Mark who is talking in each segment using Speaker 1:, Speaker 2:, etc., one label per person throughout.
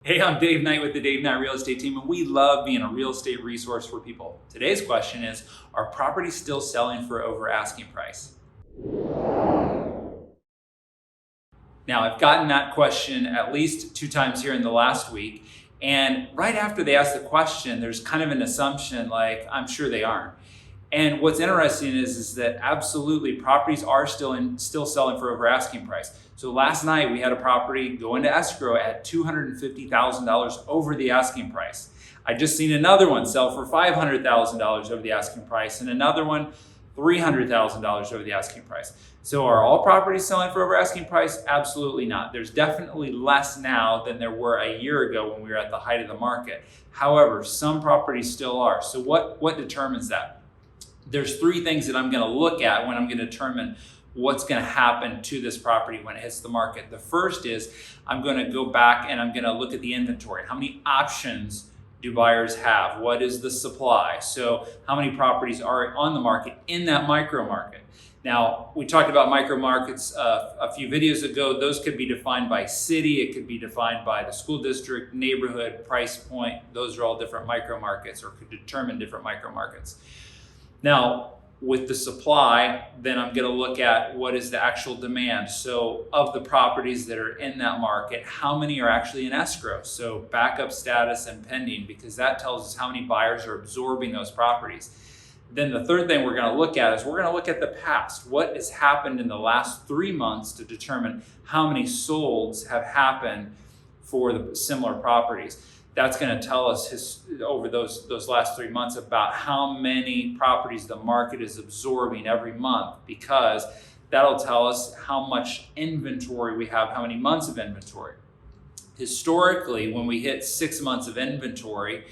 Speaker 1: Hey, I'm Dave Knight with the Dave Knight Real Estate Team, and we love being a real estate resource for people. Today's question is, are properties still selling for over asking price? Now, I've gotten that question at least 2 times here in the last week, and right after they ask the question, there's kind of an assumption like, I'm sure they aren't. And what's interesting is that absolutely properties are still selling for over asking price. So last night we had a property go into escrow at $250,000 over the asking price. I just seen another one sell for $500,000 over the asking price, and another one $300,000 over the asking price. So are all properties selling for over asking price? Absolutely not. There's definitely less now than there were a year ago when we were at the height of the market. However, some properties still are. So what determines that? There's 3 things that I'm going to look at when I'm going to determine what's going to happen to this property when it hits the market. The first is I'm going to go back and I'm going to look at the inventory. How many options do buyers have? What is the supply? So how many properties are on the market in that micro market? Now, we talked about micro markets a few videos ago. Those could be defined by city. It could be defined by the school district, neighborhood, price point. Those are all different micro markets, or could determine different micro markets. Now, with the supply, then I'm going to look at what is the actual demand. So of the properties that are in that market, how many are actually in escrow? So backup status and pending, because that tells us how many buyers are absorbing those properties. Then the third thing we're going to look at is we're going to look at the past. What has happened in the last 3 months to determine how many solds have happened for the similar properties. That's going to tell us over those last 3 months about how many properties the market is absorbing every month, because that'll tell us how much inventory we have, how many months of inventory. Historically, when we hit 6 months of inventory,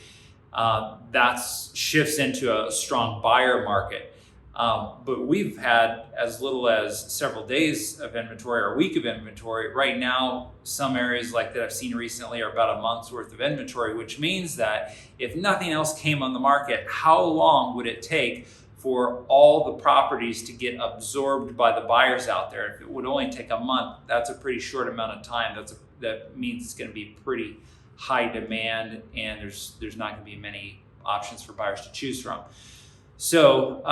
Speaker 1: that shifts into a strong buyer market. But we've had as little as several days of inventory or a week of inventory. Right now, some areas like that I've seen recently are about a month's worth of inventory, which means that if nothing else came on the market, how long would it take for all the properties to get absorbed by the buyers out there? If it would only take a month, that's a pretty short amount of time. That means it's going to be pretty high demand, and there's not going to be many options for buyers to choose from. So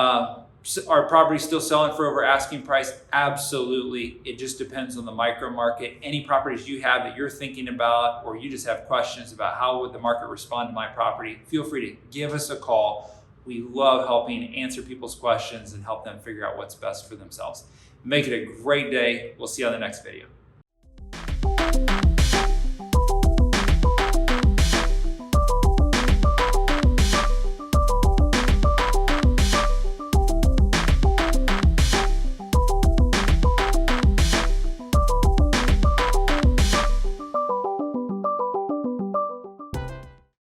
Speaker 1: are properties still selling for over asking price? Absolutely. It just depends on the micro market. Any properties you have that you're thinking about, or you just have questions about how would the market respond to my property, feel free to give us a call. We love helping answer people's questions and help them figure out what's best for themselves. Make it a great day. We'll see you on the next video.